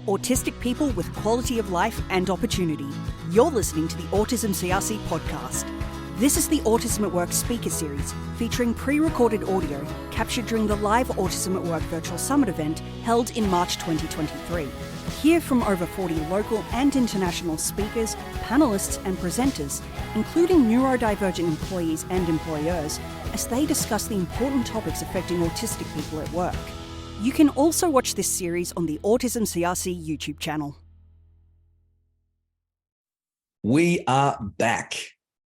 autistic people with quality of life and opportunity. You're listening to the Autism CRC podcast. This is the Autism at Work speaker series, featuring pre-recorded audio captured during the live Autism at Work virtual summit event held in March 2023. Hear from over 40 local and international speakers, panelists and presenters, including neurodivergent employees and employers, as they discuss the important topics affecting autistic people at work. You can also watch this series on the Autism CRC YouTube channel. We are back.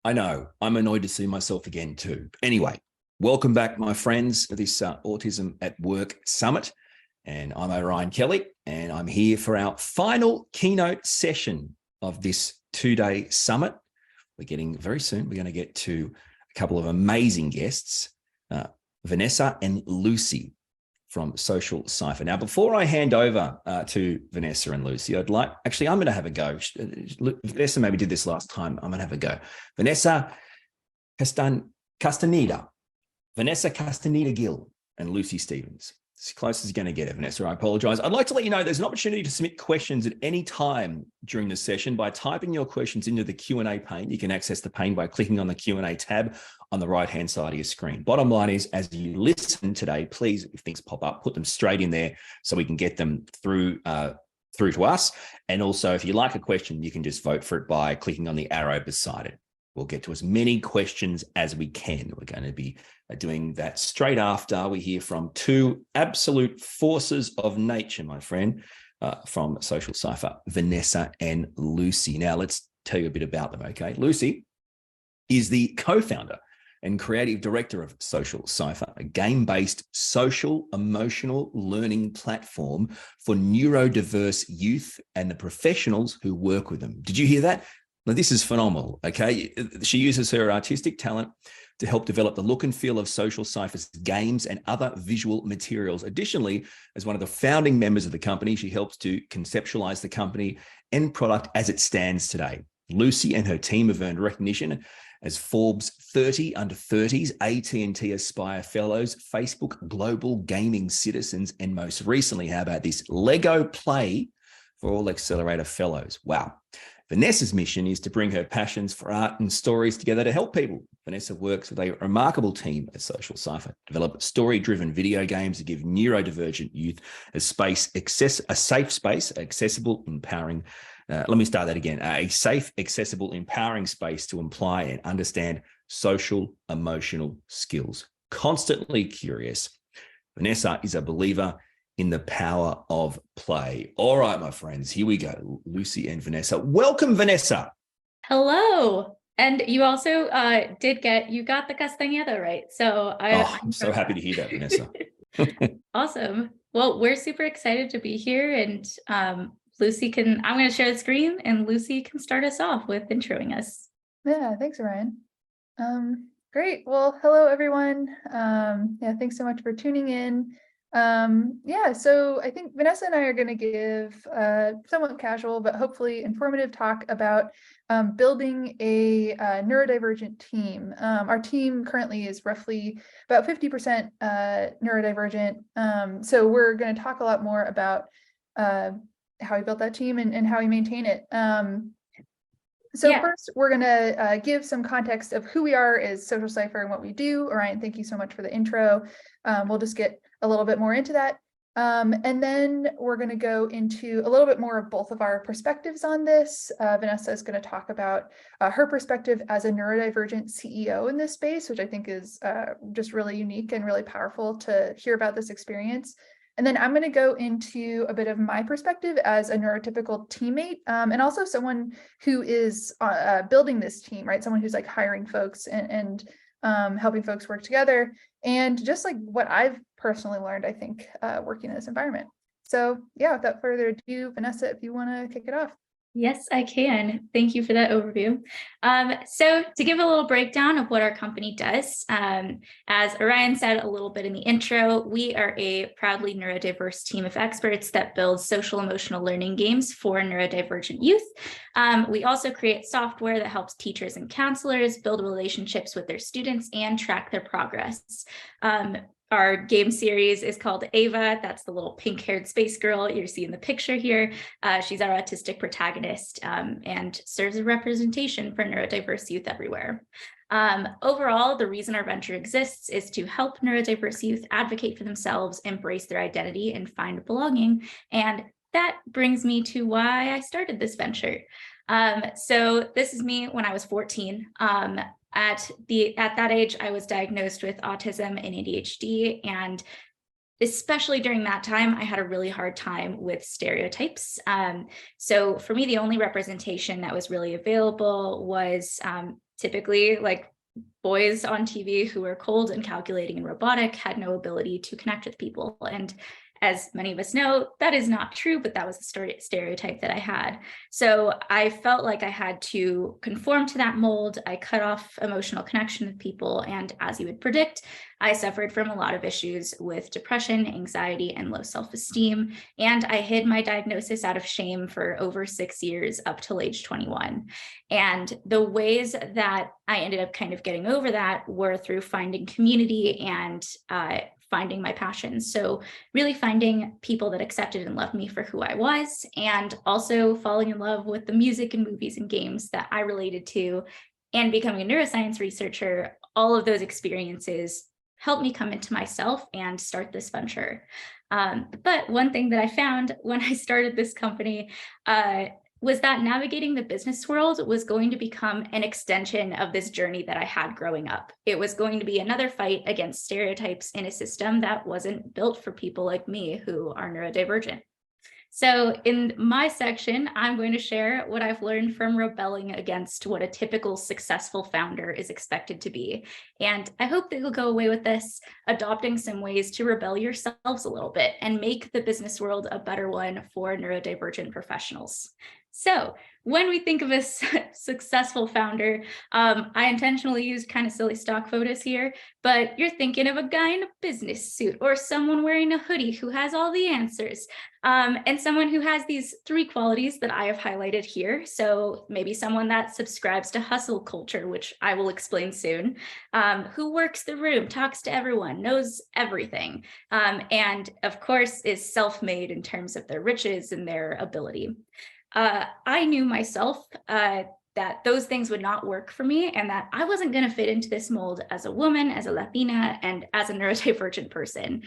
I know, I'm annoyed to see myself again too. Anyway, welcome back, my friends, to this Autism at Work Summit. And I'm Orion Kelly, and I'm here for our final keynote session of this two-day summit. We're getting very soon, we're going to get to a couple of amazing guests, Vanessa and Lucy from Social Cipher. Now, before I hand over to Vanessa and Lucy, I'm going to have a go. Vanessa maybe did this last time. I'm going to have a go. Vanessa Casteneda, Vanessa Casteneda Gill, and Lucy Stevens. As close as you're going to get it, Vanessa. I apologize. I'd like to let you know there's an opportunity to submit questions at any time during the session by typing your questions into the Q&A pane. You can access the pane by clicking on the Q&A tab on the right-hand side of your screen. Bottom line is, as you listen today, please, if things pop up, put them straight in there so we can get them through to us. And also, if you like a question, you can just vote for it by clicking on the arrow beside it. We'll get to as many questions as we can. We're going to be doing that straight after we hear from two absolute forces of nature, my friend, from Social Cipher, Vanessa and Lucy. Now, let's tell you a bit about them, okay? Lucy is the co-founder and creative director of Social Cipher, a game-based social emotional learning platform for neurodiverse youth and the professionals who work with them. Did you hear that? Now, this is phenomenal, okay? She uses her artistic talent to help develop the look and feel of Social Cipher's games and other visual materials. Additionally, as one of the founding members of the company, she helps to conceptualize the company and product as it stands today. Lucy and her team have earned recognition as Forbes 30 Under 30s, AT&T Aspire Fellows, Facebook Global Gaming Citizens, and most recently, how about this, Lego Play for All Accelerator Fellows. Wow. Vanessa's mission is to bring her passions for art and stories together to help people. Vanessa works with a remarkable team at Social Cipher, develop story-driven video games to give neurodivergent youth a safe space, accessible, empowering. Let me start that again. A safe, accessible, empowering space to apply and understand social, emotional skills. Constantly curious, Vanessa is a believer in the power of play. All right, my friends, here we go. Lucy and Vanessa. Welcome, Vanessa. Hello. And you also you got the Castañeda right. So I'm so happy to hear that, Vanessa. Awesome. Well, we're super excited to be here, and I'm going to share the screen and Lucy can start us off with introing us. Yeah, thanks, Orion. Great. Well, hello, everyone. Thanks so much for tuning in. So I think Vanessa and I are going to give a somewhat casual but hopefully informative talk about building a neurodivergent team. Our team currently is roughly about 50% neurodivergent. So we're going to talk a lot more about how we built that team and how we maintain it. First, we're going to give some context of who we are as Social Cipher and what we do. Orion, thank you so much for the intro. We'll just get a little bit more into that. And then we're going to go into a little bit more of both of our perspectives on this. Vanessa is going to talk about her perspective as a neurodivergent CEO in this space, which I think is just really unique and really powerful to hear about this experience. And then I'm going to go into a bit of my perspective as a neurotypical teammate, and also someone who is building this team, right? Someone who's like hiring folks and helping folks work together, and just like what I've personally learned, I think, working in this environment. So yeah, without further ado, Vanessa, if you want to kick it off. Yes, I can. Thank you for that overview. So to give a little breakdown of what our company does, as Orion said a little bit in the intro, we are a proudly neurodiverse team of experts that builds social emotional learning games for neurodivergent youth. We also create software that helps teachers and counselors build relationships with their students and track their progress. our game series is called Ava. That's the little pink-haired space girl you see in the picture here. She's our autistic protagonist and serves as a representation for neurodiverse youth everywhere. Overall, the reason our venture exists is to help neurodiverse youth advocate for themselves, embrace their identity, and find belonging. And that brings me to why I started this venture. So this is me when I was 14. At that age, I was diagnosed with autism and ADHD, and especially during that time, I had a really hard time with stereotypes. So for me, the only representation that was really available was typically like boys on TV who were cold and calculating and robotic, had no ability to connect with people. And as many of us know, that is not true, but that was the stereotype that I had. So I felt like I had to conform to that mold. I cut off emotional connection with people. And as you would predict, I suffered from a lot of issues with depression, anxiety, and low self-esteem. And I hid my diagnosis out of shame for over 6 years up till age 21. And the ways that I ended up kind of getting over that were through finding community and finding my passions. So really finding people that accepted and loved me for who I was, and also falling in love with the music and movies and games that I related to, and becoming a neuroscience researcher. All of those experiences helped me come into myself and start this venture. But one thing that I found when I started this company was that navigating the business world was going to become an extension of this journey that I had growing up. It was going to be another fight against stereotypes in a system that wasn't built for people like me who are neurodivergent. So in my section, I'm going to share what I've learned from rebelling against what a typical successful founder is expected to be. And I hope that you'll go away with this, adopting some ways to rebel yourselves a little bit and make the business world a better one for neurodivergent professionals. So when we think of a successful founder, I intentionally used kind of silly stock photos here, but you're thinking of a guy in a business suit or someone wearing a hoodie who has all the answers, and someone who has these 3 qualities that I have highlighted here. So maybe someone that subscribes to hustle culture, which I will explain soon, who works the room, talks to everyone, knows everything, and of course is self-made in terms of their riches and their ability. I knew myself that those things would not work for me, and that I wasn't going to fit into this mold as a woman, as a Latina, and as a neurodivergent person.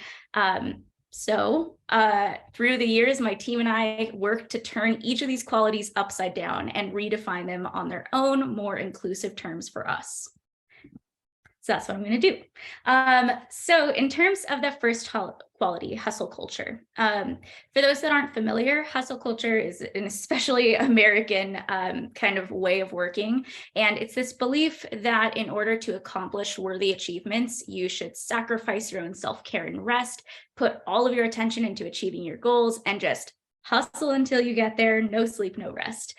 So through the years, my team and I worked to turn each of these qualities upside down and redefine them on their own, more inclusive terms for us. So that's what I'm going to do. So in terms of the first quality, hustle culture. For those that aren't familiar, hustle culture is an especially American kind of way of working. And it's this belief that in order to accomplish worthy achievements, you should sacrifice your own self-care and rest, put all of your attention into achieving your goals, and just hustle until you get there, no sleep, no rest.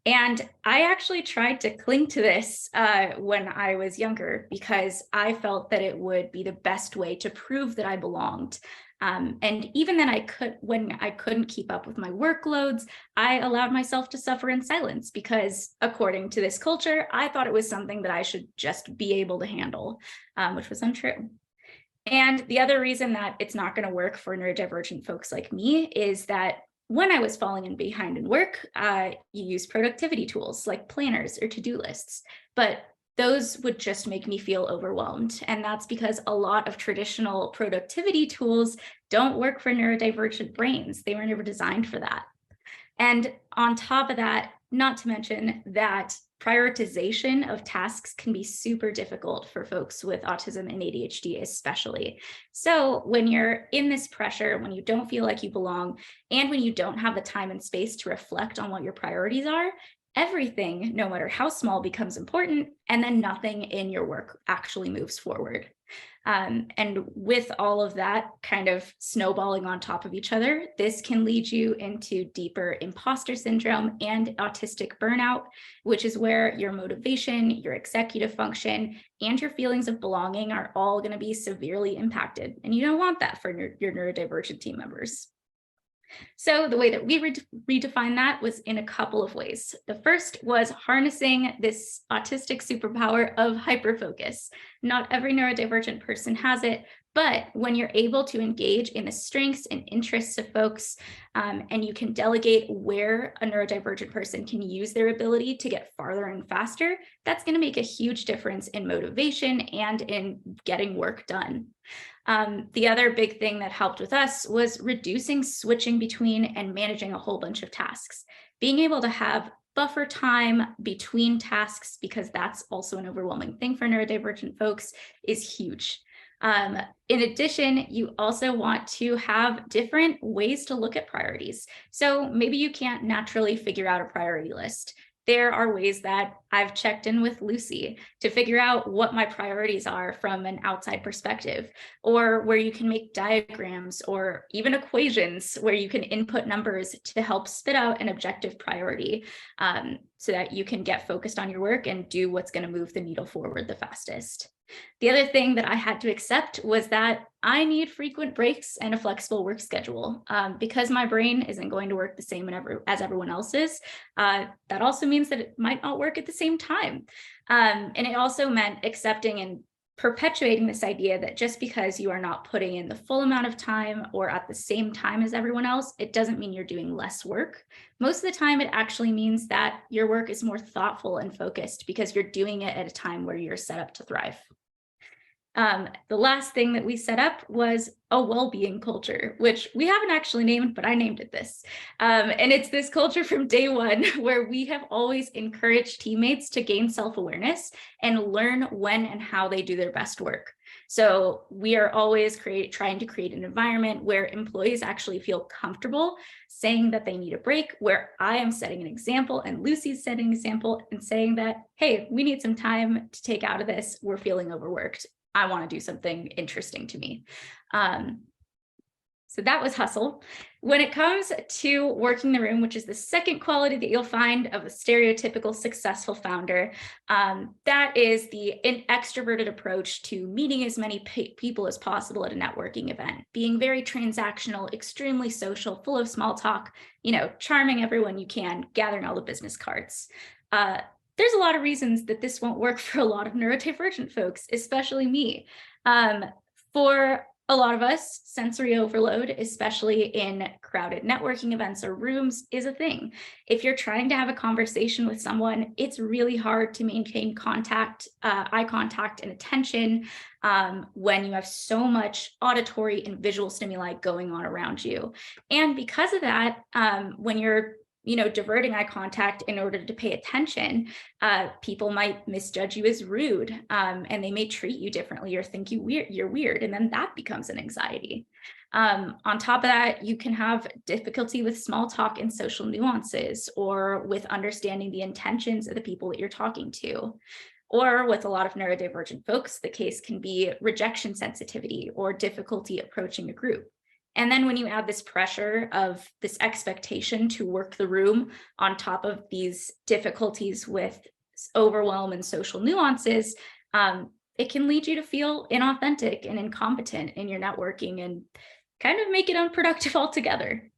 And I actually tried to cling to this when I was younger, because I felt that it would be the best way to prove that I belonged. And even then when I couldn't keep up with my workloads, I allowed myself to suffer in silence, because according to this culture, I thought it was something that I should just be able to handle, which was untrue. And the other reason that it's not going to work for neurodivergent folks like me is that when I was falling in behind in work, you use productivity tools like planners or to-do lists, but those would just make me feel overwhelmed. And that's because a lot of traditional productivity tools don't work for neurodivergent brains. They were never designed for that. And on top of that, not to mention that prioritization of tasks can be super difficult for folks with autism and ADHD especially. So when you're in this pressure, when you don't feel like you belong, and when you don't have the time and space to reflect on what your priorities are, everything, no matter how small, becomes important, and then nothing in your work actually moves forward. And with all of that kind of snowballing on top of each other, this can lead you into deeper imposter syndrome and autistic burnout, which is where your motivation, your executive function, and your feelings of belonging are all going to be severely impacted. And you don't want that for your neurodivergent team members. So the way that we redefined that was in a couple of ways. The first was harnessing this autistic superpower of hyperfocus. Not every neurodivergent person has it, but when you're able to engage in the strengths and interests of folks, and you can delegate where a neurodivergent person can use their ability to get farther and faster, that's going to make a huge difference in motivation and in getting work done. The other big thing that helped with us was reducing switching between and managing a whole bunch of tasks. Being able to have buffer time between tasks, because that's also an overwhelming thing for neurodivergent folks, is huge. In addition, you also want to have different ways to look at priorities. So maybe you can't naturally figure out a priority list. There are ways that I've checked in with Lucy to figure out what my priorities are from an outside perspective, or where you can make diagrams or even equations where you can input numbers to help spit out an objective priority, so that you can get focused on your work and do what's going to move the needle forward the fastest. The other thing that I had to accept was that I need frequent breaks and a flexible work schedule. Because my brain isn't going to work the same as everyone else's. That also means that it might not work at the same time. And it also meant accepting and perpetuating this idea that just because you are not putting in the full amount of time or at the same time as everyone else, it doesn't mean you're doing less work. Most of the time, it actually means that your work is more thoughtful and focused because you're doing it at a time where you're set up to thrive. The last thing that we set up was a well-being culture, which we haven't actually named, but I named it this. And it's this culture from day one where we have always encouraged teammates to gain self-awareness and learn when and how they do their best work. So we are always trying to create an environment where employees actually feel comfortable saying that they need a break, where I am setting an example and Lucy's setting an example and saying that, hey, we need some time to take out of this. We're feeling overworked. I want to do something interesting to me. So that was hustle. When it comes to working the room, which is the second quality that you'll find of a stereotypical successful founder, that is an extroverted approach to meeting as many people as possible at a networking event, being very transactional, extremely social, full of small talk, charming everyone you can, gathering all the business cards. There's a lot of reasons that this won't work for a lot of neurodivergent folks, especially me. For a lot of us, sensory overload, especially in crowded networking events or rooms, is a thing. If you're trying to have a conversation with someone, it's really hard to maintain contact, eye contact and attention when you have so much auditory and visual stimuli going on around you. And because of that, when you're diverting eye contact in order to pay attention, people might misjudge you as rude, and they may treat you differently or think you're weird, and then that becomes an anxiety. On top of that, you can have difficulty with small talk and social nuances, or with understanding the intentions of the people that you're talking to. Or with a lot of neurodivergent folks, the case can be rejection sensitivity or difficulty approaching a group. And then when you add this pressure of this expectation to work the room on top of these difficulties with overwhelm and social nuances, it can lead you to feel inauthentic and incompetent in your networking and kind of make it unproductive altogether.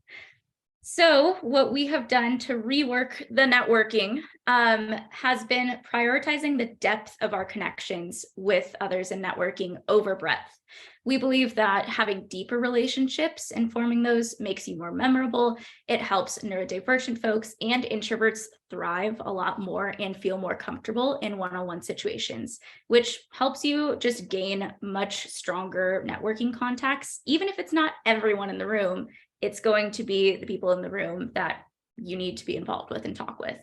So what we have done to rework the networking has been prioritizing the depth of our connections with others in networking over breadth. We believe that having deeper relationships and forming those makes you more memorable. It helps neurodivergent folks and introverts thrive a lot more and feel more comfortable in one-on-one situations, which helps you just gain much stronger networking contacts. Even if it's not everyone in the room, it's going to be the people in the room that you need to be involved with and talk with.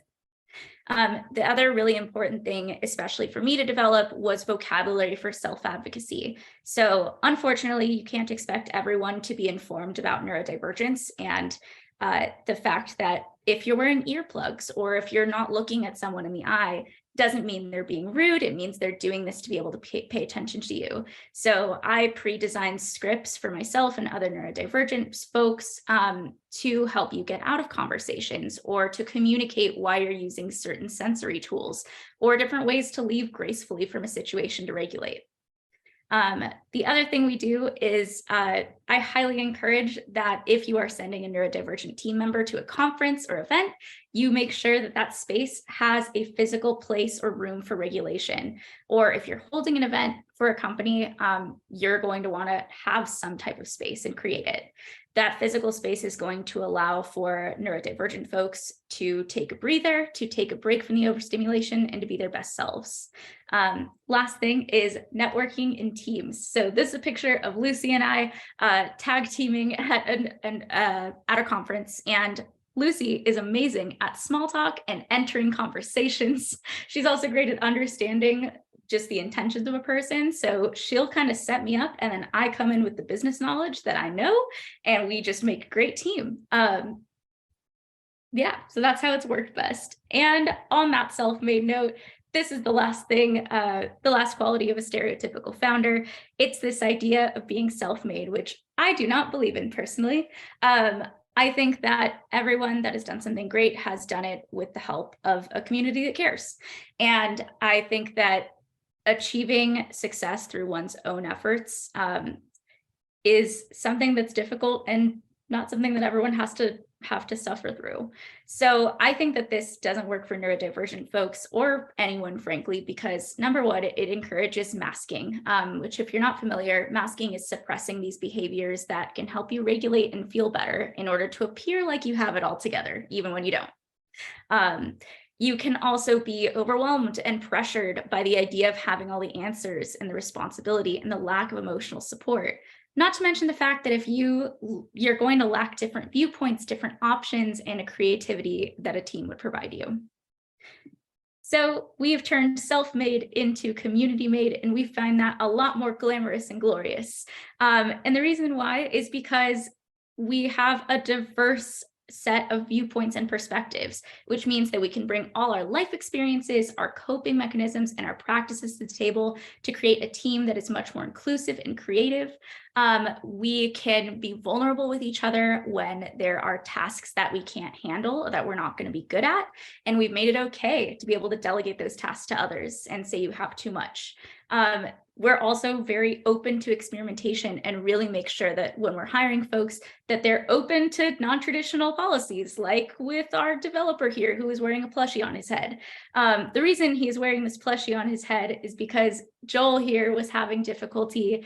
The other really important thing, especially for me to develop, was vocabulary for self-advocacy. So unfortunately, you can't expect everyone to be informed about neurodivergence, and the fact that if you're wearing earplugs or if you're not looking at someone in the eye doesn't mean they're being rude. It means they're doing this to be able to pay attention to you. So I pre-designed scripts for myself and other neurodivergent folks to help you get out of conversations, or to communicate why you're using certain sensory tools, or different ways to leave gracefully from a situation to regulate. The other thing we do is I highly encourage that if you are sending a neurodivergent team member to a conference or event, you make sure that that space has a physical place or room for regulation. Or if you're holding an event for a company, you're going to want to have some type of space and create it. That physical space is going to allow for neurodivergent folks to take a breather, to take a break from the overstimulation, and to be their best selves. Last thing is networking in teams. So this is a picture of Lucy and I tag teaming at a conference, and Lucy is amazing at small talk and entering conversations. She's also great at understanding just the intentions of a person. So she'll kind of set me up, and then I come in with the business knowledge that I know, and we just make a great team. Yeah, so that's how it's worked best. And on that self-made note, this is the last thing, the last quality of a stereotypical founder. It's this idea of being self-made, which I do not believe in personally. I think that everyone that has done something great has done it with the help of a community that cares. And I think that achieving success through one's own efforts is something that's difficult and not something that everyone has to suffer through. So I think that this doesn't work for neurodivergent folks or anyone, frankly, because number one, it encourages masking, which if you're not familiar, masking is suppressing these behaviors that can help you regulate and feel better in order to appear like you have it all together, even when you don't. You can also be overwhelmed and pressured by the idea of having all the answers and the responsibility and the lack of emotional support. Not to mention the fact that if you're going to lack different viewpoints, different options, and a creativity that a team would provide you. So we have turned self-made into community-made, and we find that a lot more glamorous and glorious. And the reason why is because we have a diverse set of viewpoints and perspectives, which means that we can bring all our life experiences, our coping mechanisms, and our practices to the table to create a team that is much more inclusive and creative. We can be vulnerable with each other when there are tasks that we can't handle, that we're not going to be good at, and we've made it okay to be able to delegate those tasks to others and say you have too much. We're also very open to experimentation and really make sure that when we're hiring folks that they're open to non-traditional policies, like with our developer here who is wearing a plushie on his head. The reason he's wearing this plushie on his head is because Joel here was having difficulty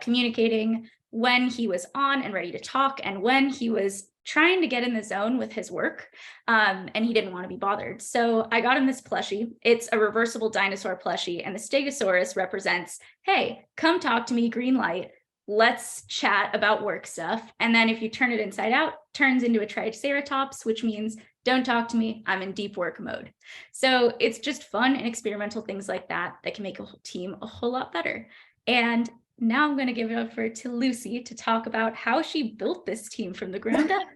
communicating when he was on and ready to talk and when he was trying to get in the zone with his work, and he didn't want to be bothered. So I got him this plushie. It's a reversible dinosaur plushie, and the Stegosaurus represents, hey, come talk to me, green light. Let's chat about work stuff. And then if you turn it inside out, turns into a Triceratops, which means don't talk to me, I'm in deep work mode. So it's just fun and experimental things like that that can make a whole team a whole lot better. And now I'm going to give it over to Lucy to talk about how she built this team from the ground up.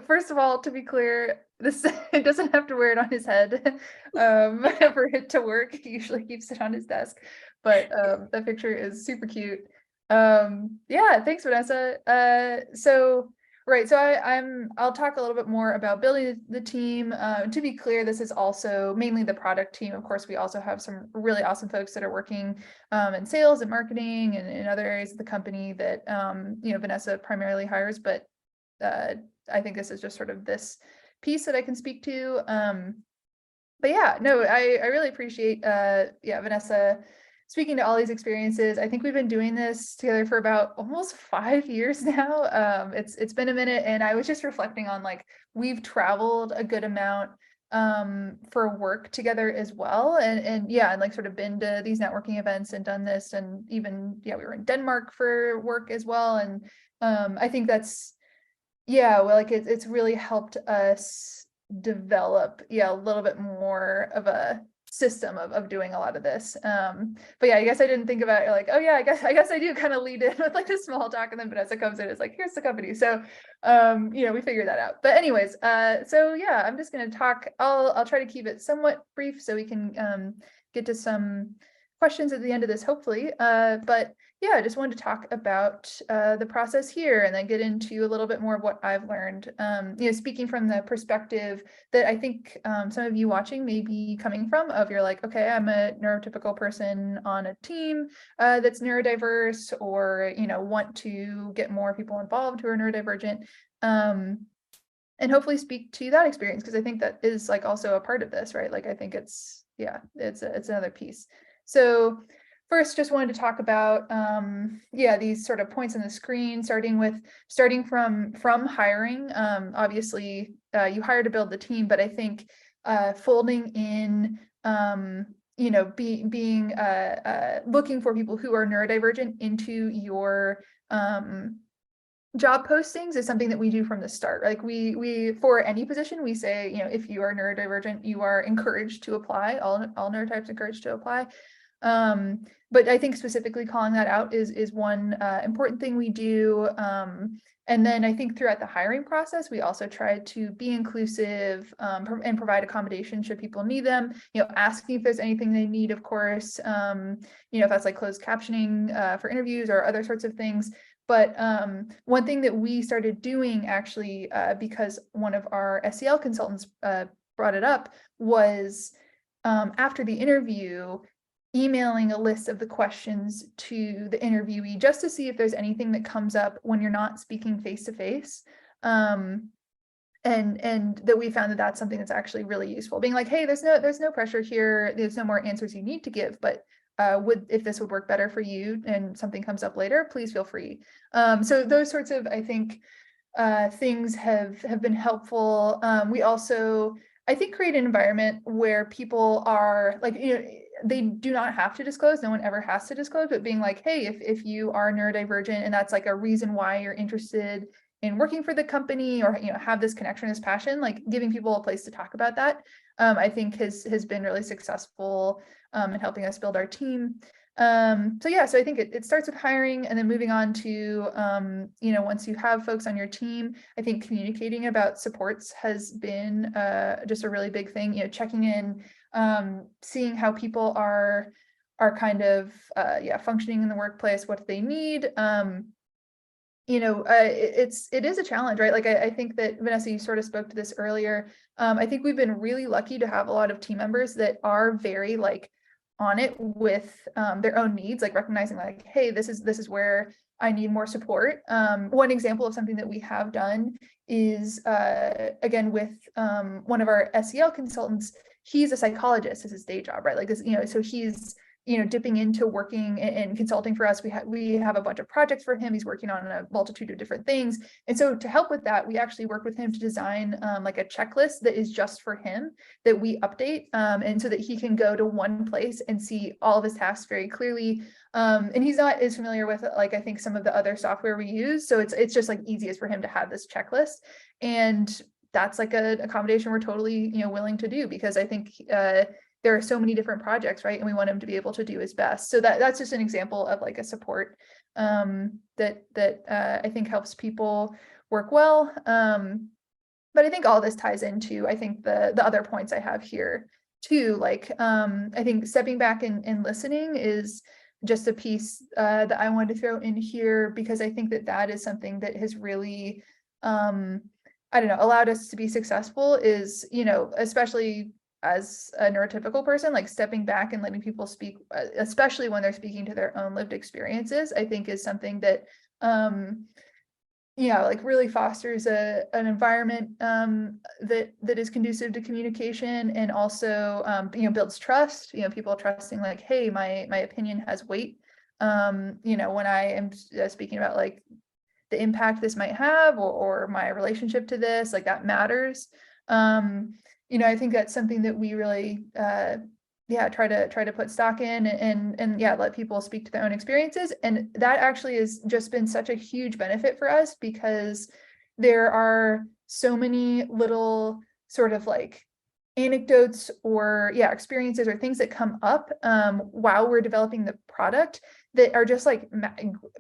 First of all, to be clear, this it doesn't have to wear it on his head for it to work. He usually keeps it on his desk, but that picture is super cute. Yeah, thanks, Vanessa. Right, so I'll talk a little bit more about building the team. To be clear, this is also mainly the product team. Of course, we also have some really awesome folks that are working in sales and marketing and in other areas of the company that Vanessa primarily hires. But I think this is just sort of this piece that I can speak to. But yeah, no, I really appreciate Vanessa speaking to all these experiences. I think we've been doing this together for about almost 5 years now. It's been a minute, and I was just reflecting on we've traveled a good amount for work together as well, and sort of been to these networking events and done this, and even we were in Denmark for work as well, and I think that's it's really helped us develop a little bit more of a system of doing a lot of this. But yeah, I guess I didn't think about it I guess I do kind of lead in with the small talk, and then Vanessa comes in, it's here's the company. So we figured that out. But anyways, so yeah, I'm just going to talk. I'll try to keep it somewhat brief so we can get to some questions at the end of this, hopefully. But yeah, I just wanted to talk about the process here and then get into a little bit more of what I've learned. Speaking from the perspective that I think some of you watching may be coming from, of you're like, okay, I'm a neurotypical person on a team that's neurodiverse, or, want to get more people involved who are neurodivergent. And hopefully speak to that experience, because I think that is like also a part of this, right? Like, I think it's another piece. So first, just wanted to talk about, these sort of points on the screen, starting from hiring. Obviously, you hire to build the team, but I think folding in, being looking for people who are neurodivergent into your job postings is something that we do from the start. Like we for any position, we say, if you are neurodivergent, you are encouraged to apply. All neurotypes encouraged to apply. But I think specifically calling that out is one important thing we do. And then I think throughout the hiring process, we also try to be inclusive and provide accommodations should people need them, asking if there's anything they need, of course, if that's like closed captioning for interviews or other sorts of things. But one thing that we started doing actually, because one of our SEL consultants brought it up, was after the interview, emailing a list of the questions to the interviewee just to see if there's anything that comes up when you're not speaking face to face. And that we found that that's something that's actually really useful. Being like, hey, there's no pressure here. There's no more answers you need to give, but if this would work better for you and something comes up later, please feel free. So those sorts of, I think, things have been helpful. We also, I think, create an environment where people are like, they do not have to disclose. No one ever has to disclose, but being like, hey, if you are neurodivergent and that's like a reason why you're interested in working for the company, or have this connection, this passion, like giving people a place to talk about that, I think has been really successful in helping us build our team. So I think it starts with hiring, and then moving on to once you have folks on your team, I think communicating about supports has been just a really big thing. Checking in, seeing how people are kind of functioning in the workplace, what they need. It is a challenge, right? Like I think that Vanessa, you sort of spoke to this earlier. I think we've been really lucky to have a lot of team members that are very like on it with their own needs, like recognizing like, hey, this is where I need more support. One example of something that we have done is again with one of our SEL consultants. He's a psychologist as his day job, right? Like this, so he's dipping into working and consulting for us. We have a bunch of projects for him. He's working on a multitude of different things. And so to help with that, we actually work with him to design like a checklist that is just for him, that we update, and so that he can go to one place and see all of his tasks very clearly. And he's not as familiar with like, I think, some of the other software we use. So it's just like easiest for him to have this checklist. And that's like an accommodation we're totally, willing to do, because I think there are so many different projects, right? And we want him to be able to do his best. So that's just an example of like a support that I think helps people work well. But I think all this ties into, I think, the other points I have here too. Like I think stepping back and listening is just a piece that I wanted to throw in here, because I think that is something that has really allowed us to be successful, is, especially as a neurotypical person, like stepping back and letting people speak, especially when they're speaking to their own lived experiences, I think is something that, like really fosters an environment that is conducive to communication, and also, builds trust, people trusting like, hey, my opinion has weight, when I am speaking about like the impact this might have, or my relationship to this, like that matters. I think that's something that we really try to put stock in, and let people speak to their own experiences. And that actually has just been such a huge benefit for us, because there are so many little sort of like anecdotes or experiences or things that come up while we're developing the product that are just like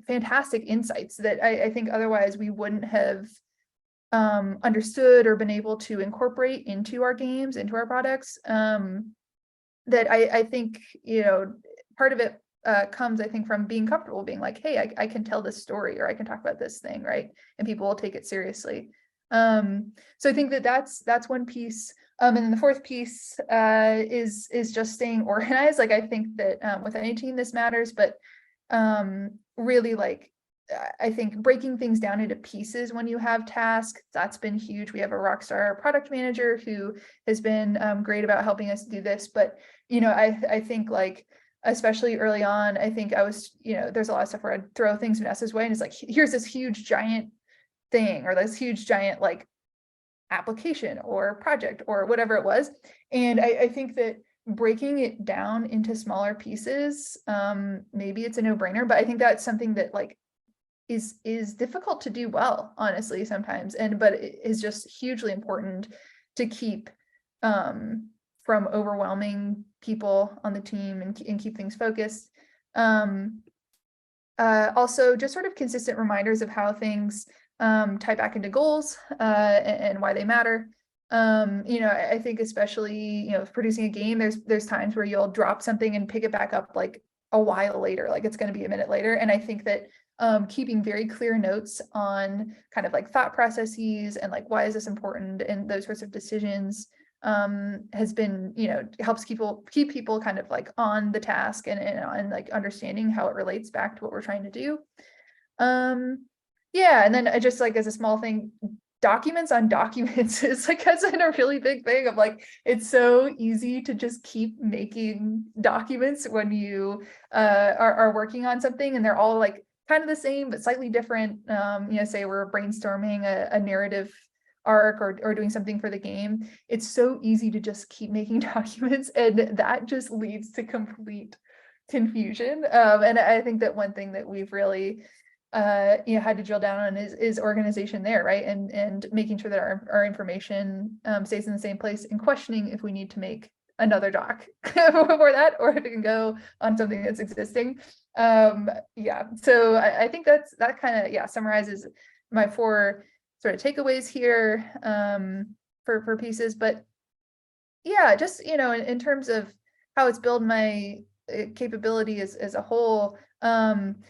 fantastic insights that I think otherwise we wouldn't have understood or been able to incorporate into our games, into our products. That I think, part of it comes, I think, from being comfortable, being like, hey, I can tell this story, or I can talk about this thing, right? And people will take it seriously. So I think that's one piece. And then the fourth piece is just staying organized. Like, I think that with any team this matters, but really, like, I think breaking things down into pieces when you have tasks, that's been huge. We have a rock star product manager who has been great about helping us do this. But, I think, like, especially early on, I think I was, there's a lot of stuff where I'd throw things Vanessa's way, and it's like, here's this huge giant thing, or this huge giant, like, application or project or whatever it was. And I think that breaking it down into smaller pieces, maybe it's a no-brainer, but I think that's something that, like, is difficult to do well, honestly, sometimes. But it is just hugely important to keep from overwhelming people on the team, and keep things focused. Also, just sort of consistent reminders of how things tie back into goals and why they matter. I think especially, producing a game, there's times where you'll drop something and pick it back up like a while later, like it's going to be a minute later. And I think that keeping very clear notes on kind of like thought processes and like, why is this important, and those sorts of decisions has been, helps keep people kind of like on the task, and like understanding how it relates back to what we're trying to do. Yeah, and then I just, like, as a small thing, documents on documents is like, has been a really big thing of like, it's so easy to just keep making documents when you are working on something, and they're all like kind of the same but slightly different. Say we're brainstorming a narrative arc, or doing something for the game, it's so easy to just keep making documents, and that just leads to complete confusion. And I think that one thing that we've really had to drill down on is organization there, right? And making sure that our information stays in the same place, and questioning if we need to make another doc for that, or if it can go on something that's existing. So I think that kind of summarizes my 4 sort of takeaways here for pieces. But just in terms of how it's built my capability as a whole, I'm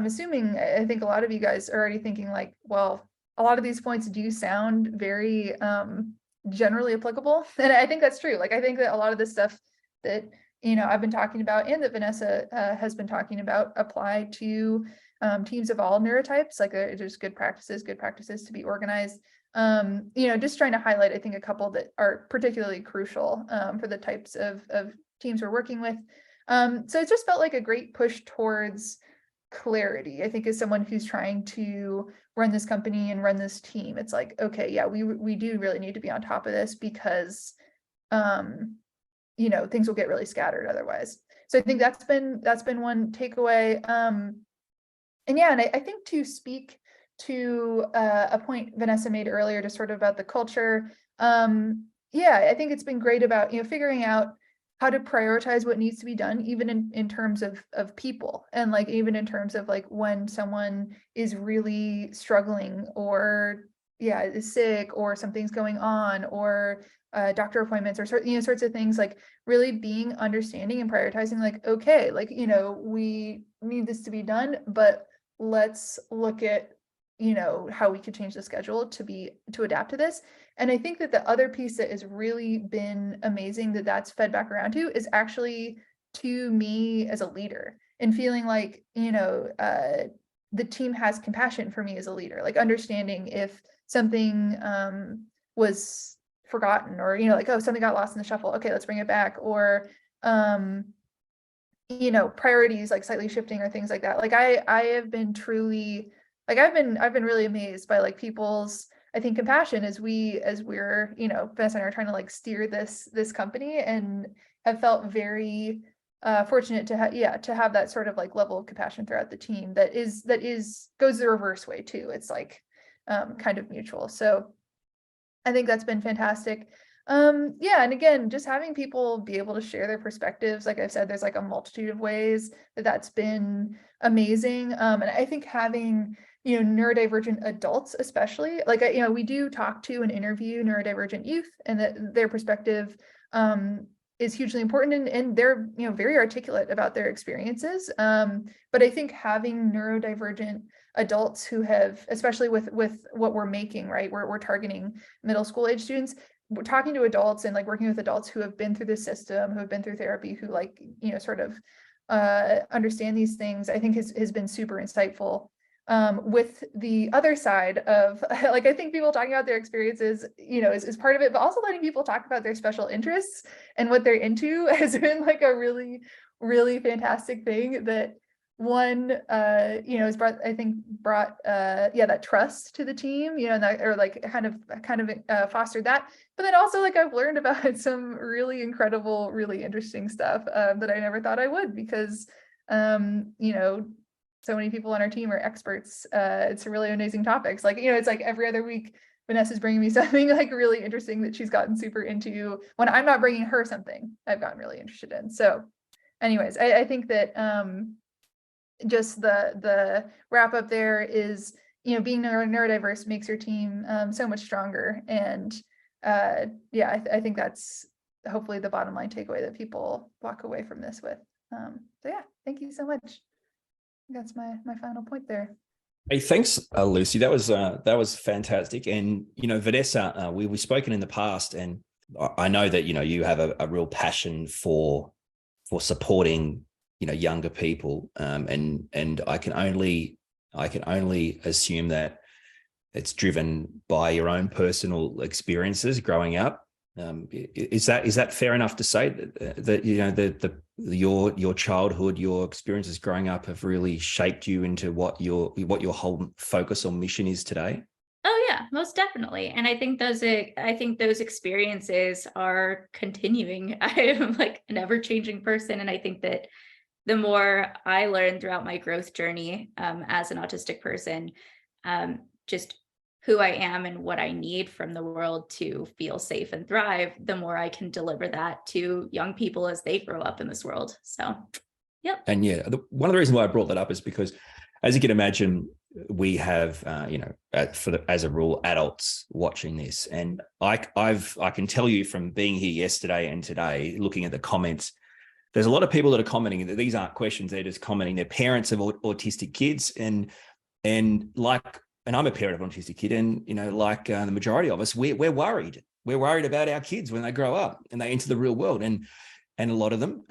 assuming, I think a lot of you guys are already thinking like, well, a lot of these points do sound very generally applicable. And I think that's true. Like, I think that a lot of the stuff that, I've been talking about, and that Vanessa has been talking about, apply to teams of all neurotypes. Like, there's good practices to be organized. Just trying to highlight, I think, a couple that are particularly crucial for the types of teams we're working with. So it just felt like a great push towards clarity. I think as someone who's trying to run this company and run this team, it's like, okay, yeah, we do really need to be on top of this, because things will get really scattered otherwise. So I think that's been one takeaway. And I think, to speak to a point Vanessa made earlier, just sort of about the culture, I think it's been great about figuring out how to prioritize what needs to be done, even in terms of people, and like even in terms of like when someone is really struggling, or is sick, or something's going on, or doctor appointments, or sorts of things, like really being understanding and prioritizing, like, okay, like, we need this to be done, but let's look at how we could change the schedule to adapt to this. And I think that the other piece that has really been amazing that's fed back around to is actually to me as a leader, and feeling like the team has compassion for me as a leader, like understanding if something was forgotten, or like, oh, something got lost in the shuffle, okay, let's bring it back, or priorities like slightly shifting, or things like that. Like, I have been truly, like, I've been really amazed by like people's, I think, compassion as we're, Vanessa and I are trying to like steer this company, and have felt very fortunate to have that sort of like level of compassion throughout the team that goes the reverse way too. It's like kind of mutual. So I think that's been fantastic. And again, just having people be able to share their perspectives. Like I've said, there's like a multitude of ways that's been amazing. And I think having, neurodivergent adults, especially, like, we do talk to and interview neurodivergent youth, and that their perspective is hugely important, and they're, you know, very articulate about their experiences. But I think having neurodivergent adults who have, especially with what we're making, right, we're targeting middle school age students, we're talking to adults and like working with adults who have been through the system, who have been through therapy, who like, you know, sort of understand these things, I think has been super insightful. With the other side of like, I think people talking about their experiences, you know, is part of it, but also letting people talk about their special interests and what they're into has been like a really, really fantastic thing that one, you know, has brought that trust to the team, you know, and that, or like kind of fostered that. But then also like I've learned about some really incredible, really interesting stuff that I never thought I would, because, you know, so many people on our team are experts. It's really amazing topics. Like, you know, it's like every other week, Vanessa's bringing me something like really interesting that she's gotten super into. When I'm not bringing her something I've gotten really interested in. So anyways, I think that just the wrap up there is, you know, being neurodiverse makes your team so much stronger. And yeah, I think that's hopefully the bottom line takeaway that people walk away from this with. So yeah, thank you so much. That's my final point there. Hey, thanks, Lucy. That was fantastic. And you know, Vanessa, we've spoken in the past, and I know that, you know, you have a real passion for supporting, you know, younger people, and I can only assume that it's driven by your own personal experiences growing up. Is that fair enough to say that you know your childhood, your experiences growing up have really shaped you into what your whole focus or mission is today? Oh yeah, most definitely. And I think those experiences are continuing. I am like an ever-changing person, and I think that the more I learn throughout my growth journey as an autistic person, just who I am and what I need from the world to feel safe and thrive, the more I can deliver that to young people as they grow up in this world. So, yep. And yeah, one of the reasons why I brought that up is because, as you can imagine, we have, you know, as a rule, adults watching this, and I can tell you from being here yesterday and today, looking at the comments, there's a lot of people that are commenting that these aren't questions; they're just commenting. They're parents of autistic kids, and I'm a parent of an autistic kid, and you know, like the majority of us, we're worried. We're worried about our kids when they grow up and they enter the real world, and a lot of them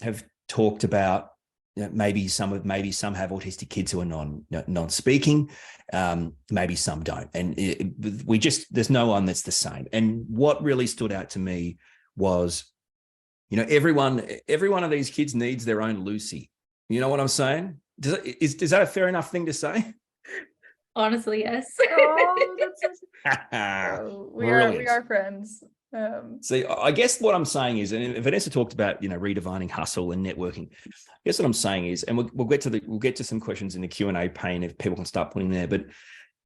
have talked about, you know, maybe some have autistic kids who are non-speaking, maybe some don't, and there's no one that's the same. And what really stood out to me was, you know, every one of these kids needs their own Lucy. You know what I'm saying? Is that a fair enough thing to say? Honestly, yes. Oh, that's we are friends. See, I guess what I'm saying is, and Vanessa talked about, you know, redefining hustle and networking. I guess what I'm saying is, and we'll get to some questions in the Q&A pane if people can start putting there. But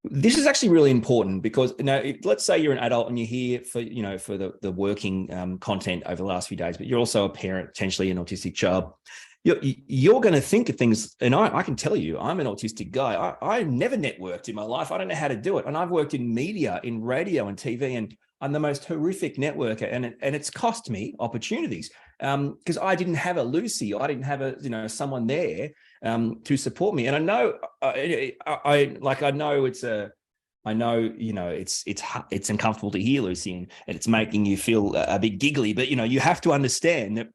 this is actually really important because, you know, let's say you're an adult and you're here for, you know, for the working content over the last few days, but you're also a parent, potentially an autistic child. You're going to think of things, and I can tell you, I'm an autistic guy. I never networked in my life. I don't know how to do it. And I've worked in media, in radio and TV, and I'm the most horrific networker, and it's cost me opportunities because I didn't have a Lucy. I didn't have someone there to support me. And I know, it's uncomfortable to hear, Lucy, and it's making you feel a bit giggly. But, you know, you have to understand that,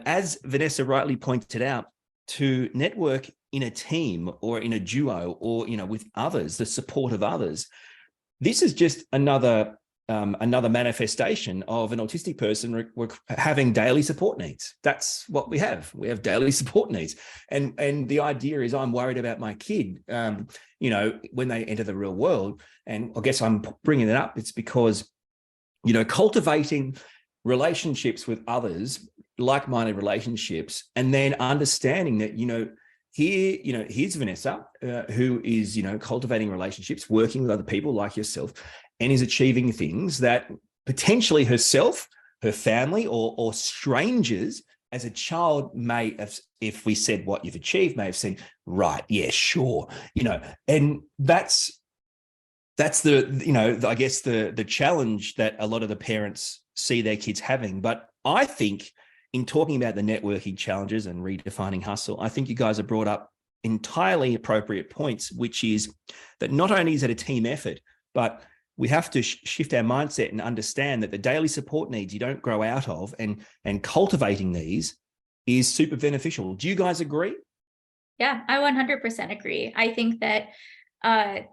as Vanessa rightly pointed out, to network in a team or in a duo or, you know, with others, the support of others, this is just another manifestation of an autistic person having daily support needs. That's what we have. We have daily support needs. And the idea is, I'm worried about my kid, you know, when they enter the real world. And I guess I'm bringing it up. It's because, you know, cultivating relationships with others, like-minded relationships, and then understanding that, you know, here's Vanessa, who is, you know, cultivating relationships, working with other people like yourself, and is achieving things that potentially herself, her family, or strangers as a child may have, if we said what you've achieved, may have said, right, yeah, sure, you know. And that's the, you know, I guess the challenge that a lot of the parents see their kids having. But I think in talking about the networking challenges and redefining hustle, I think you guys have brought up entirely appropriate points, which is that not only is it a team effort, but we have to shift our mindset and understand that the daily support needs you don't grow out of, and cultivating these is super beneficial. Do you guys agree? Yeah, I 100% agree. I think that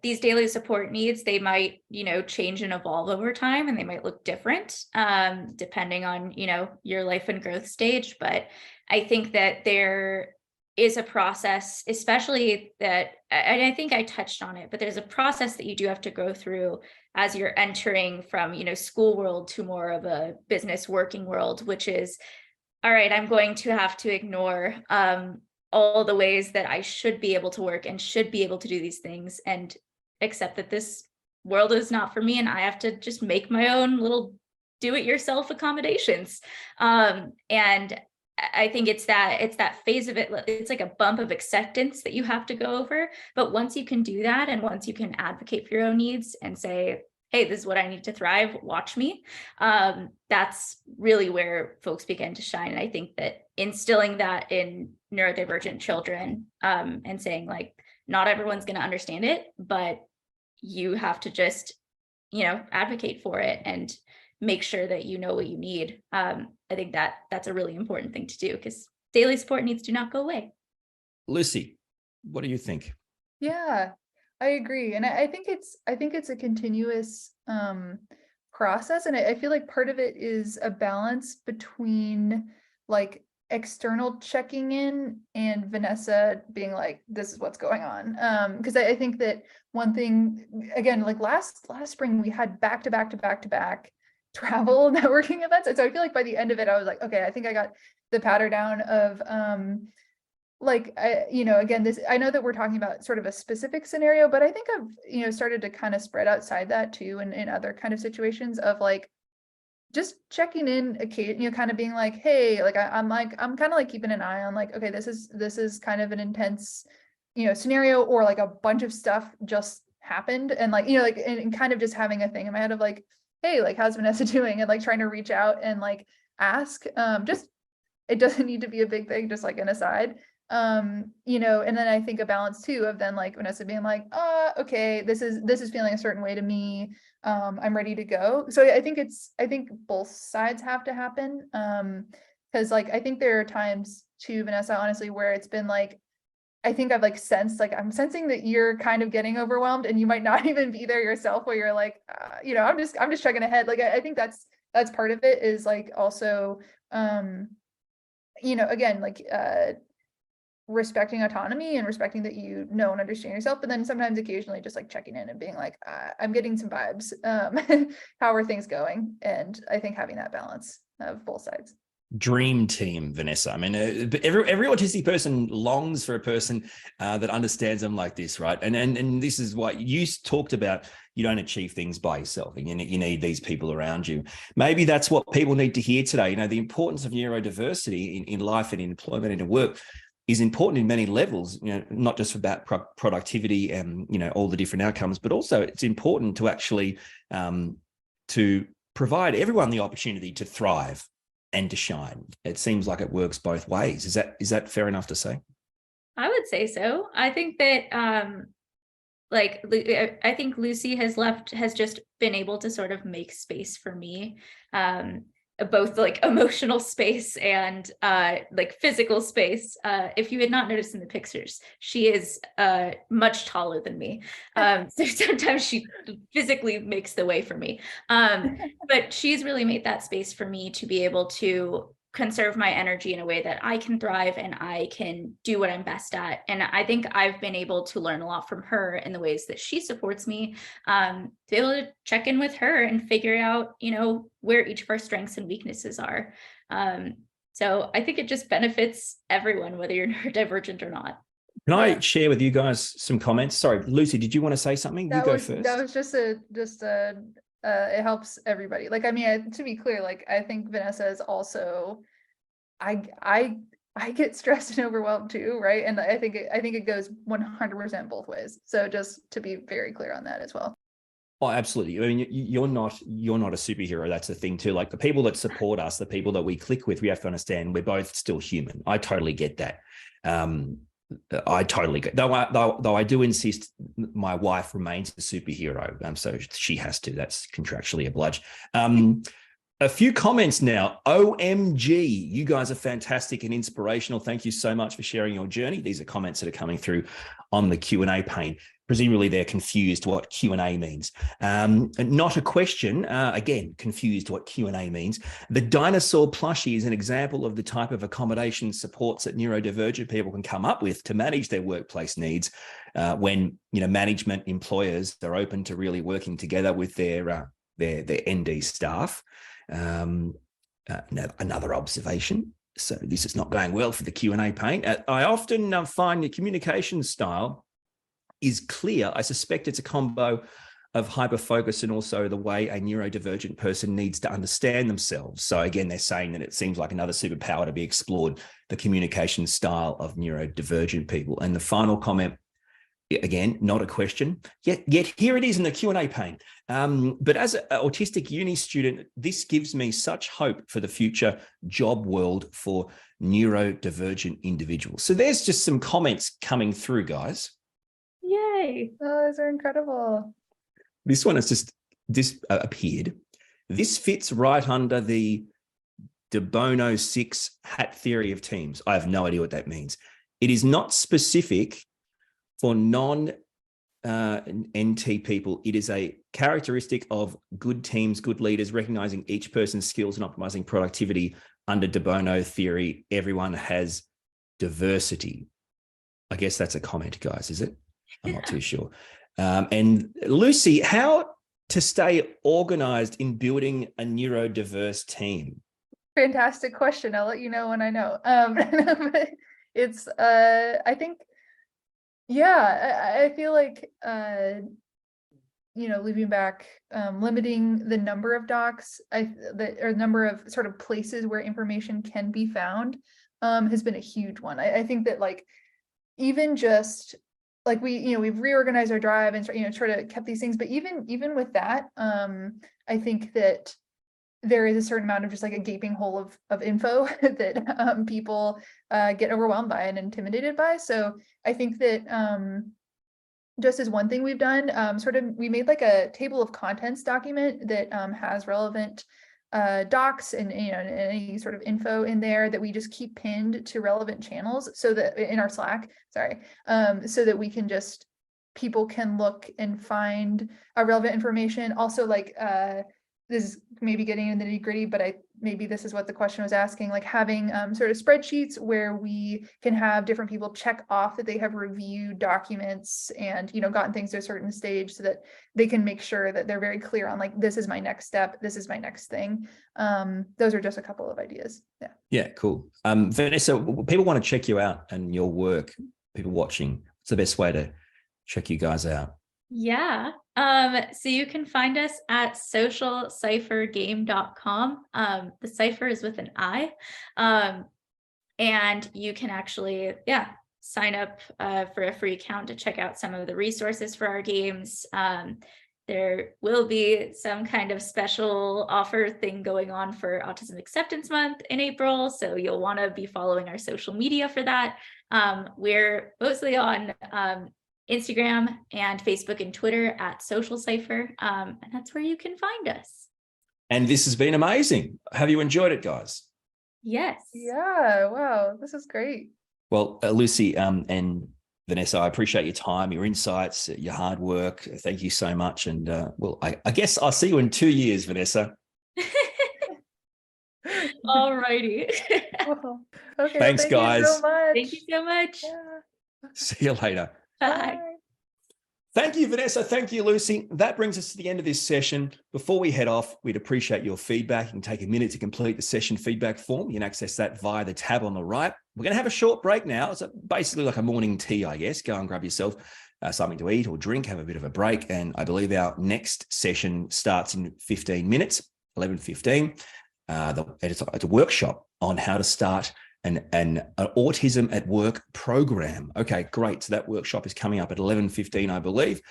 these daily support needs, they might, change and evolve over time, and they might look different depending on, your life and growth stage. But I think that there is a process, especially that, and I think I touched on it, but there's a process that you do have to go through as you're entering from, school world to more of a business working world, which is, all right, I'm going to have to ignore all the ways that I should be able to work and should be able to do these things, and accept that this world is not for me, and I have to just make my own little do-it-yourself accommodations. And I think it's that phase of it. It's like a bump of acceptance that you have to go over. But once you can do that, and once you can advocate for your own needs and say, hey, this is what I need to thrive, watch me. That's really where folks begin to shine. And I think that instilling that in neurodivergent children, and saying like, not everyone's going to understand it, but you have to just, advocate for it and make sure that you know what you need. I think that that's a really important thing to do, because daily support needs do not go away. Lucy, what do you think? Yeah, I agree. And I think it's a continuous process. And I feel like part of it is a balance between like external checking in and Vanessa being like, this is what's going on. Because I think that one thing, again, like last spring, we had back to back travel networking events. And so I feel like by the end of it, I was like, okay, I think I got the pattern down of again, this, I know that we're talking about sort of a specific scenario, but I think I've, started to kind of spread outside that too, and in other kind of situations of like, just checking in occasionally, kind of being like, hey, like I'm kind of like keeping an eye on like, okay, this is kind of an intense, scenario, or like a bunch of stuff just happened. And like, and kind of just having a thing in my head of like, hey, like, how's Vanessa doing? And like trying to reach out and like ask, just, it doesn't need to be a big thing, just like an aside. And then I think a balance too of then like Vanessa being like, okay, this is feeling a certain way to me. I'm ready to go. So I think both sides have to happen. Cause like, I think there are times too, Vanessa, honestly, where it's been like, I think I've like sensed, like, I'm sensing that you're kind of getting overwhelmed and you might not even be there yourself, where you're like, I'm just checking ahead. Like, I think that's part of it, is like also, again, like, respecting autonomy and respecting that you know and understand yourself, but then sometimes occasionally just like checking in and being like, I'm getting some vibes. How are things going? And I think having that balance of both sides. Dream team, Vanessa. I mean, every autistic person longs for a person that understands them like this, right? And this is what you talked about. You don't achieve things by yourself, and you need these people around you. Maybe that's what people need to hear today. The importance of neurodiversity in life and in employment and in work is important in many levels, not just about productivity and, all the different outcomes, but also it's important to actually to provide everyone the opportunity to thrive and to shine. It seems like it works both ways. Is that fair enough to say? I would say so. I think that I think Lucy has just been able to sort of make space for me, both like emotional space and like physical space. If you had not noticed in the pictures, she is much taller than me. So sometimes she physically makes the way for me. But she's really made that space for me to be able to conserve my energy in a way that I can thrive and I can do what I'm best at. And I think I've been able to learn a lot from her in the ways that she supports me, to be able to check in with her and figure out, where each of our strengths and weaknesses are. So I think it just benefits everyone, whether you're neurodivergent or not. Can I share with you guys some comments? Sorry, Lucy, did you want to say something? You go first. That was just it helps everybody. Like, I mean, to be clear, like, I think Vanessa is also, I get stressed and overwhelmed too, right? And I think it goes 100% both ways. So just to be very clear on that as well. Oh, absolutely. I mean, you're not a superhero. That's the thing too. Like the people that support us, the people that we click with, we have to understand we're both still human. I totally get that. I totally get, though I do insist my wife remains a superhero. So she has to. That's contractually obliged. A few comments now. OMG, you guys are fantastic and inspirational. Thank you so much for sharing your journey. These are comments that are coming through on the Q&A pane. Presumably they're confused what Q&A means. Not a question. Again, confused what Q&A means. The dinosaur plushie is an example of the type of accommodation supports that neurodivergent people can come up with to manage their workplace needs when management employers are open to really working together with their ND staff. Another observation. So this is not going well for the Q&A pane. I often find the communication style is clear. I suspect it's a combo of hyperfocus and also the way a neurodivergent person needs to understand themselves. So again, they're saying that it seems like another superpower to be explored, the communication style of neurodivergent people. And the final comment, again, not a question, yet here it is in the Q&A pane. But as an autistic uni student, this gives me such hope for the future job world for neurodivergent individuals. So there's just some comments coming through, guys. Yay. Oh, those are incredible. This one has just appeared. This fits right under the de Bono 6 hat theory of teams. I have no idea what that means. It is not specific for non-NT people. It is a characteristic of good teams, good leaders, recognizing each person's skills and optimizing productivity. Under de Bono theory, everyone has diversity. I guess that's a comment, guys, is it? I'm not too sure. And Lucy, how to stay organized in building a neurodiverse team? Fantastic question. I'll let you know when I know. It's, I think, I feel like, leaving back, limiting the number of docs, or number of sort of places where information can be found, has been a huge one. I think that even just like we've reorganized our drive and try to keep these things, but even with that, I think that there is a certain amount of just like a gaping hole of info that people get overwhelmed by and intimidated by. So I think that just as one thing we've done, we made like a table of contents document that has relevant docs and any sort of info in there that we just keep pinned to relevant channels, so that in our Slack, so that we can people can look and find relevant information. Also, this is maybe getting into the nitty-gritty, but maybe this is what the question was asking, like having sort of spreadsheets where we can have different people check off that they have reviewed documents and gotten things to a certain stage, so that they can make sure that they're very clear on this is my next step, this is my next thing. Those are just a couple of ideas. Yeah, cool. Vanessa, people want to check you out and your work, people watching. What's the best way to check you guys out? Yeah. So you can find us at socialciphergame.com. The cipher is with an I. And you can actually, sign up for a free account to check out some of the resources for our games. There will be some kind of special offer thing going on for Autism Acceptance Month in April, so you'll want to be following our social media for that. We're mostly on Instagram and Facebook and Twitter at Social Cipher, and that's where you can find us. And this has been amazing. Have you enjoyed it, guys? Yes. Yeah. Wow. This is great. Well, Lucy and Vanessa, I appreciate your time, your insights, your hard work. Thank you so much. And I guess I'll see you in 2 years, Vanessa. All righty. Okay. Thanks, guys. Thank you so much. Yeah. See you later. Bye. Thank you, Vanessa. Thank you, Lucy. That brings us to the end of this session. Before we head off, we'd appreciate your feedback. You can take a minute to complete the session feedback form. You can access that via the tab on the right. We're going to have a short break now. It's basically like a morning tea, I guess. Go and grab yourself something to eat or drink, have a bit of a break. And I believe our next session starts in 15 minutes, 11:15. It's a workshop on how to start an Autism at Work program. Okay, great. So that workshop is coming up at 11:15, I believe.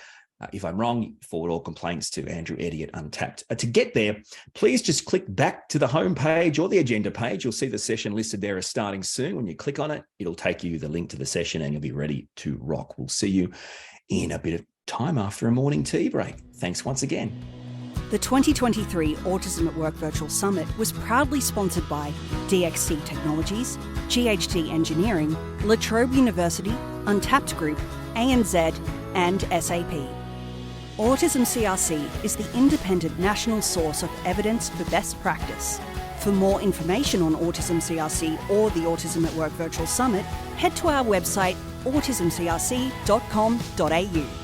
If I'm wrong, forward all complaints to Andrew Eddy at Untapped. To get there, please just click back to the home page or the agenda page. You'll see the session listed there as starting soon. When you click on it, it'll take you the link to the session and you'll be ready to rock. We'll see you in a bit of time after a morning tea break. Thanks once again. The 2023 Autism at Work Virtual Summit was proudly sponsored by DXC Technologies, GHD Engineering, La Trobe University, Untapped Group, ANZ, and SAP. Autism CRC is the independent national source of evidence for best practice. For more information on Autism CRC or the Autism at Work Virtual Summit, head to our website autismcrc.com.au.